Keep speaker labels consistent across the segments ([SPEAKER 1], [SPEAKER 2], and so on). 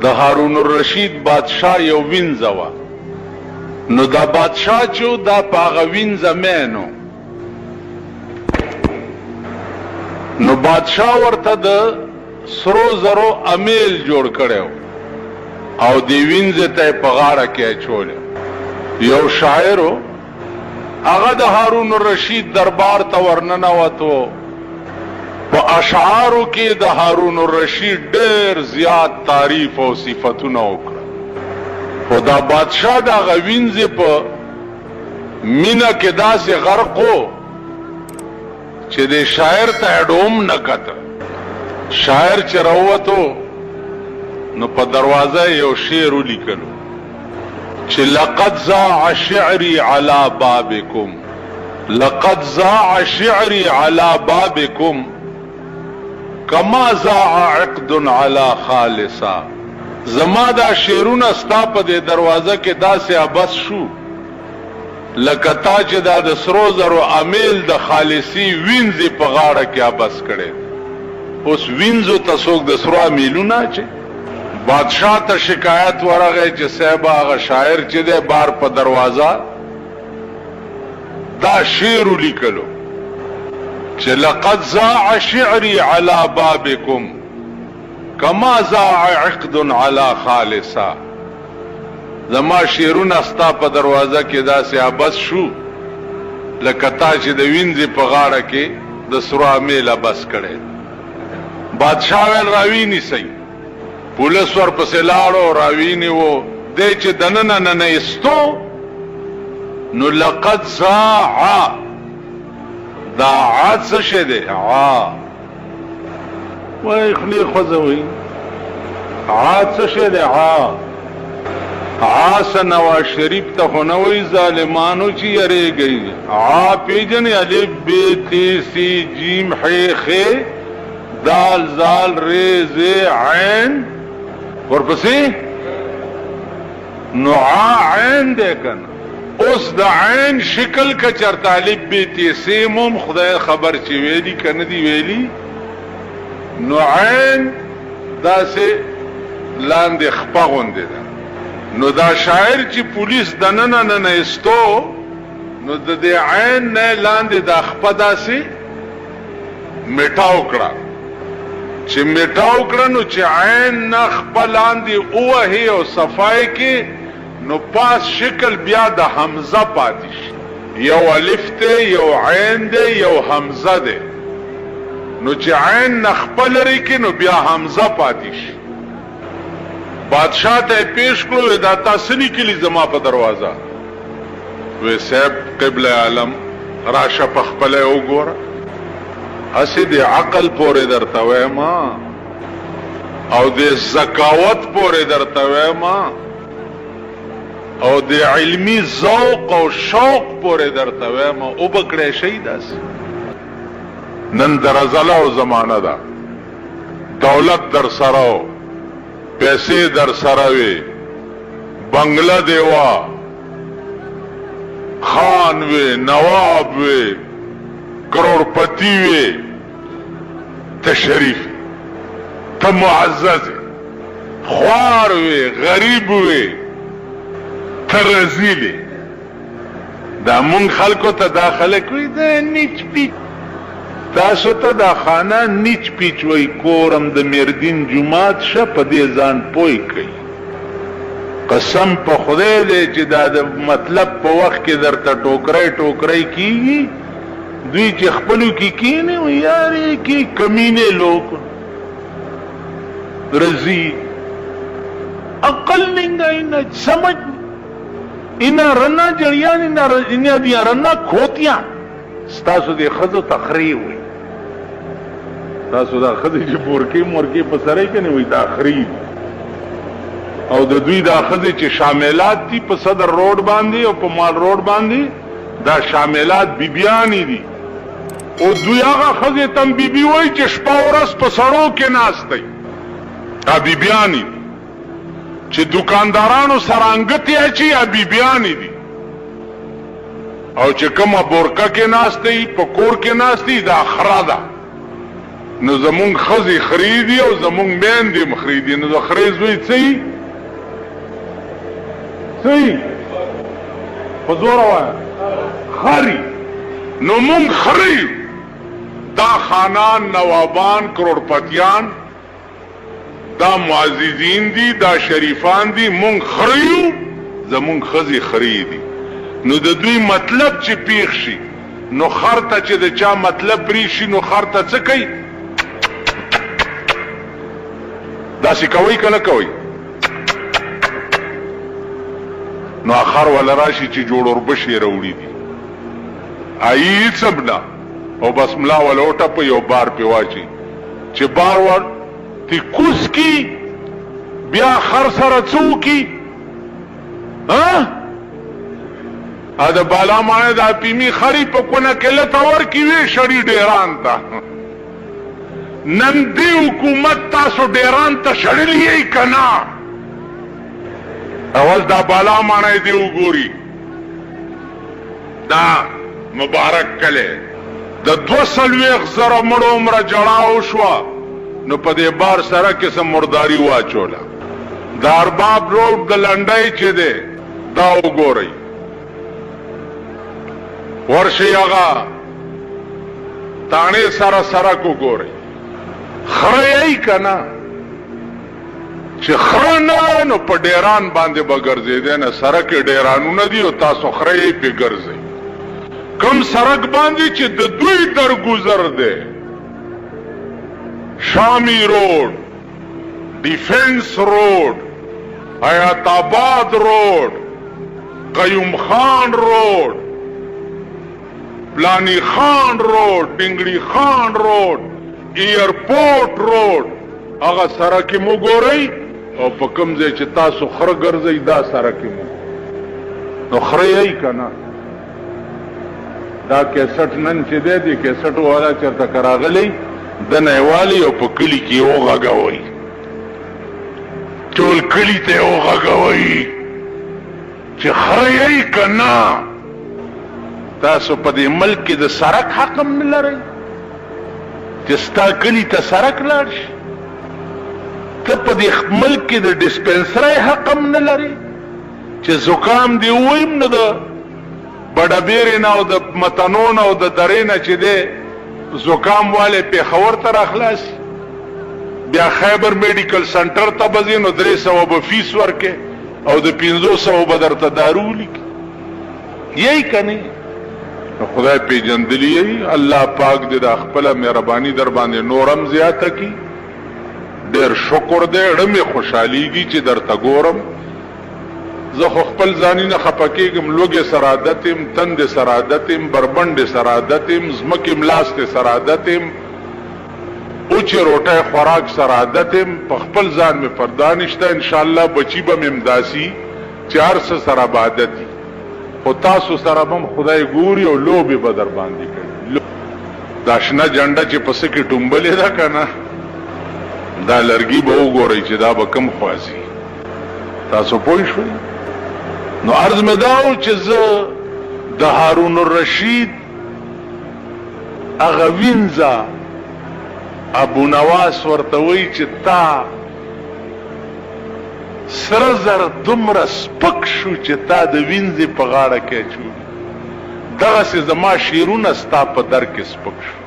[SPEAKER 1] د هارون الرشید بادشاہ یو وینځوا نو دا بادشاہ چې دا پاغه وینځه مینو نو بادشاہ ورته د سرو زرو امیل جوړ کړو او دی وینځه ته په غاړه کې اچول یو شاعرو هغه د هارون الرشید دربار ته ورننه وته په اشعارو کې د هارون الرشید ډېر زیات تعریف او صفاتونه وکړه خدا بادشاہ دا غوینځه په مینا کې داسې غرقو چې د شاعر ته اډوم نه کته شاعر چې راووتو نو په دروازه یو شعر ولیکلو چې لقد زاع شعري على بابكم لقد زاع شعري على بابكم كما زاع عقد على خالصا زما دا شعرونه ستا په دې دروازه کې داسې ابس شو لکه تا چې دا د سرو زرو امیل د خالصي وینځي په غاړه کې ابس کړي اوس وینځو ته څوک د سرو امیلونه چې بادشاہ ته شکایت ورغی چې صاحب هغه شاعر چې دی بار په دروازه دا شعر لیکلو چې لقد زاع شعري على بابكم كما زاع عقد على خالصا زما شعرونه ستا په دروازه کې داسې ابس شو لکه تا چې د وینځي په غاړه کې د سرو امیل ابس کړي بادشاہ ویل راویني سي پولیس ور پسې لاړو راویني وو دې چې دننه نه استو نو لقد زاع دا عاد څه شه دی وای خلی خوځوي عاد څه شه دی عاص نواز شریف ته خنوي ظالمانو چې یریږي پیجن الف ب ت س ج ح خ دال زال ر ز عین ورپسې نو عین دې کنه اوس د عین شکل کا چرته الف ب ت س موم خدای خبر چې ویلي کنه دی ویلي نو عین داسې لاندې خپغوندې ده نو دا شاعر چې پولیس دننه نه استو نو د دې عین نه لاندې د خپدا سي میټاو کړه چې میټاو کړه نو چې عین نه خپلاندې اوه او صفای کې نو پاس شکل بیا د حمزه پاتې شي یو الف ته یو عین ده یو حمزه ده نو چې عین نه خپل لري کې نو بیا حمزه پاتې شي بادشاہ ته پیش کړو دا تاسو لیکلي زما په دروازه وې صاحب قبله عالم راشه په خپل وګوره اسی د عقل پورې درته وایم او د زکاوت پورې درته وایم او د علمی ذوق او شوق پورې درته وایم او بکړې شي داس نن درزله او زمانہ ده دولت در سره پیسې در سره وي بنگله دیوا خان وي نواب وي کروڑپتی وي ته شریف ته معزز خوار وي غریب وي ته رزیل دا مونږ خلکو ته داخله کوي دا نیچ پیچ تاسو ته دا خانه نیچ پیچ وای کورم د مردین جمعات شه په دې ځان پوي کوي قسم په خدای دې چې دا د مطلب په وخت کې درته ټوکرای کیږي دوی چې خپلو کې کینه و یاري کې کمینه لوک رزي عقل نه سمجھ ان رنا جړیان ان دي رنا کھوتیاں ستاسو دې خزو تخریب وي تاسو دا خزې چې مورکی په سره کې نه وي تخریب او د دوی دا خزې چې شاملات دي په صدر روډ باندې او په مال روډ باندې دا شاملات بیبیانی دي او دوی هغه خزې تم بیبي وای چې شپه ورځ په سړو کې ناشته دا بیبیانی دي چې دکاندارانو سره انګتي اچي یا بیبیانی دي او چې کومه بورکه کې ناشته په کور کې ناشتي دا خرا ده نو زمونږ ښځې خریدي او زمونږ میندې هم خریدي. نو د خرې زوی څه یي؟ څه یي؟ په زوره وایه خري. نو مونږ خري. دا خانان، نوابان، کروڑپتیان، دا معززین دي، دا شریفان دي، مونږ خریو، زمونږ ښځې خري دي. نو د دوی مطلب چې پیښ شي، نو خر ته چې د چا مطلب پرې شي، نو خر ته څه کوي؟ داسې کوي که نه کوي؟ نو خر ولا راشي چې جوړ وربشې راوړي دي، آیي هیڅ نه، او بس ملا ولا وټپوي او بار پې واچي. چې بار ور تی کوس کی، بیا خر سره څه وکي؟ دا بالا ماڼۍ دا پیمي خري په کونه کې لته ورکي وې شړي ډیران ته. نن دې حکومت تاسو ډیران ته شړلی یې که نه؟ اول دا بالا ماڼۍ دې وګوري، دا مبارک کلی د 240,000 مړو عمره جړا وشوه. نو په دې بار سره کې څه مرداري واچوله. د ارباب روډ د لنډۍ چې دی دا وګورئ، ورشئ هغه تاڼې سره سرک وګورئ. خره یې که نه؟ چې خره نه نو په ډیران باندې به ګرځېدی نه. سرک یې ډیرانونه دي او تاسو خره یې پې ګرځئ. کم سرک باندې چې د دوی درګذر دی، شامی روڈ، ڈیفنس روڈ، حیات آباد روڈ، قیوم خان روڈ، پلانی خان روڈ، ڈنگڑی خان روڈ، ایئرپورٹ روڈ، هغه سرک مو ګورئ او په کوم ځای چې تاسو خره ګرځئ دا سرک مو. نو خره یې که نه؟ دا کیسټ نن چې دی د کیسټو والا چېرته که راغلی دنه یې والي او په کلي کې یې وغږوئ، ټول کلي ته یې وغږوئ چې خره یې که نه؟ تاسو په دې ملک کې د سرک حق هم نه لرئ چې ستا کلي ته سرک لاړ شي؟ ته په دې ملک کې د ډسپنسرۍ حق هم نه لرې چې زکام دې وویم نو د بډبیرې نه او د متنو نه او د درې نه چې دی زکام والی پېښور ته راخلاصي، بیا خیبر میډیکل سنټر ته به ځې نو 300 به فیس ورکې او د 500 به درته دارو ولیکي. یی که نه؟ خدای پیژندلی یی. الله پاک دې د خپله مهرباني در باندې نورم زیاته کړي. ډېر شکر دی، زړه مې خوشحالیږي چې درته ګورم. زه خو خپل ځاني نه خفه کېږم، لوږې سره عادت یم، تندې سره عادت یم، بربنډې سره عادت یم، ځمکې ملاستې سره عادت یم، اوچې روټۍ خوراک سره عادت یم. په خپل ځان مې پردا نشته. انشاءالله بچي به مې همداسي چې هر څه سره به عادت وي، خو تاسو سره به هم خدای ګوري او لوبې به در باندې کوي. دا شنه جنډه چې په څه کې ټومبلې ده که نه، دا لرګي به وګورئ چې دا به کم خوازي. تاسو پوه شوئ؟ نو عرض مې دا و چې زه د هارون الرشید هغه وینځه ابو نواس ورته وایي چې تا سره زر دومره سپک شو چې تا د وینځې په غاړه کې اچولي. دغسې زما شعرونه ستا په در کې سپک شو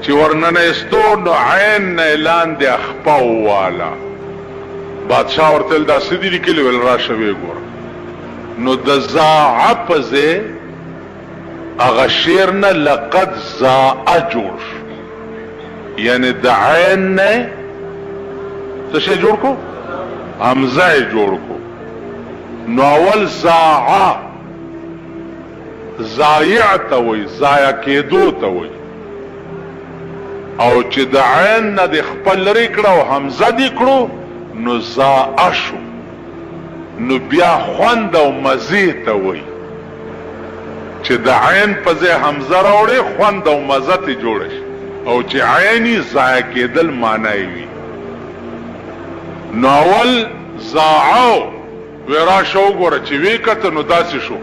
[SPEAKER 1] چې ورننیستو نو عین نه لاندې اخپه وواله. بادشاه ورته ویل دا څه دي لیکلي؟ ویل راشه ویې ګوره. نو د زاعه په ځای هغه شعر نه لقد زاعه جوړ شو، یعنی د عین نه څه شی جوړ کو؟ حمزه یې جوړ کو. نو اول زاعه ضایع ته وایي، ضایع کېدو ته وایي، او چې د عین نه د خپل لرې کړه او حمزه دې کړو نو زاعه شو. نو بیا خوند او مزې ته وایي چې د عین په ځای حمزه راوړې خوند او مزه ته جوړه شي، او چې عیني ضایع کېدل معنی وي. نو اول زاعه وی راشه وګوره چې وی کته نو داسې شو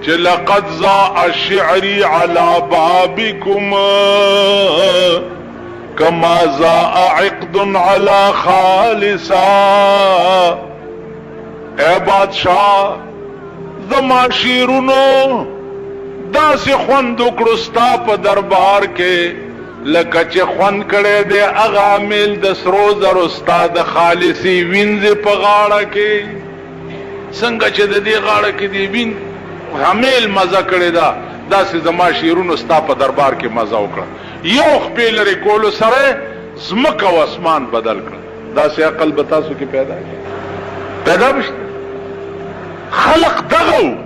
[SPEAKER 1] چې لقد زاع شعري على بابكم کما زاء عقد علی خالصا. اے بادشاہ زما شیرونو داسې خوند وکړو ستا په دربار کې لکه چې خوند کړی دی هغه امیل د سرو زرو ستا د خالصي وینځې په غاړه کې. څنګه چې د دې غاړه کې دی وین امیل مزه کړې ده داسې زما شیرونو ستا په دربار کې مزه وکړه. یو خپې لرې کولو سره ځمکه او اسمان بدل کړه. داسې عقل به تاسو کې پیدا بشته. خلق دغه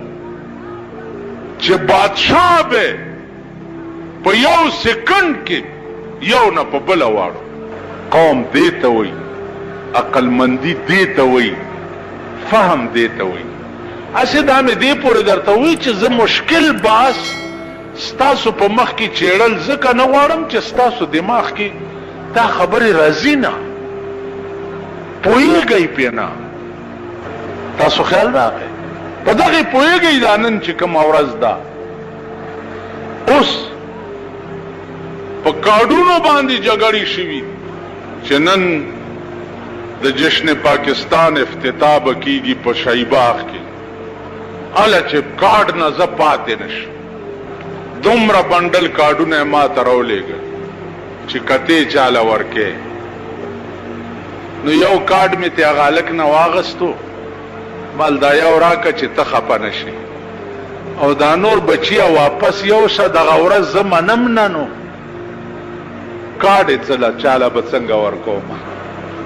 [SPEAKER 1] چې بادشاہ به په یو سکند کې یو نه په بل واړو. قوم دې ته وایي عقل مندي دې ته وایي فهم دې ته وایي. اسې دا مې دې پورې درته وایي چې زه مشکل باس ستاسو په مخ کې چیړل ځکه نه غواړم چې ستاسو دماغ کې دا خبرې راځي نه پوهېږئ پې نه. تاسو خیال راغی په دغې پوهېږئ دا نن چې کومه ورځ ده اوس په کارډونو باندې جګړې شوي چې نن د جشن پاکستان افتتاح به کیږي په شاهي باغ کې. هله چې کارډ نه زه پاتې نشم دومره بنډل کارډونه یې ما ته راولېږل چې کتې چاله ورکې. نو یو کارډ مې تې هغه هلک نه واغستو مال دا یو راکه چې ته خفه نشي او دا نور بچیه واپس یو شه دغه ورځ زه منم نه نو کارډ یې څه چاله به څنګه ورکوم.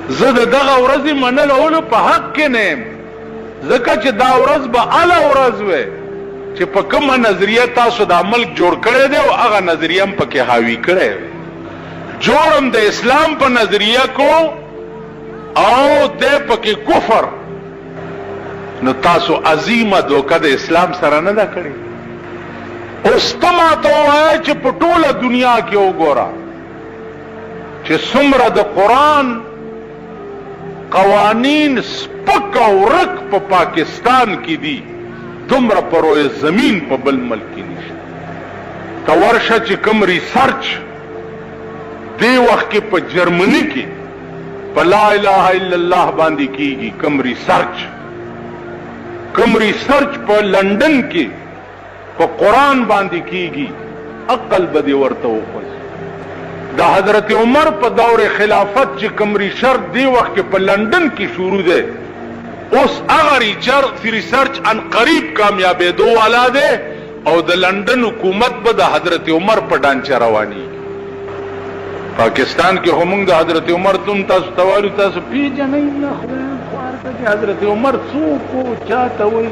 [SPEAKER 1] زه د دغه ورځې منلولو په حق کې نه یم ځکه چې دا ورځ به هله ورځ وی چې په کومه نظریه تاسو دا ملک جوړ کړی دی او هغه نظریه هم پکې حاوي کړی وی. جوړم د اسلام په نظریه کو او دی پکې کفر. نو تاسو عظیمه دوکه د اسلام سره نه ده کړې. اوس ته ماته ووایه چې په ټوله دنیا کې وګوره چې څومره د قرآن قوانین سپک او ورک په پاکستان کې دي دومره په روی زمین په بل ملک کې نشته. ته ورشه چې کوم ریسرچ دې وخت کې په جرمني کې په لا اله الا الله باندې کیږي کوم ریسرچ په لندن کې په قرآن باندې کیږي عقل به دې ورته وخوځي. د حضرت عمر په دور خلافت چې کوم ریسرچ دی وخت کې په لندن کې شروع دی اوس هغه ریسرچ ان قریب کامیابېدو والا دی او د لندن حکومت به د حضرت عمر په ډانچه رواني. پاکستان کې همونږ د حضرت عمر تم تاسو توالو تاسو پیژنئ نه خدای خوار ته چې حضرت عمر څوک و چاته وایي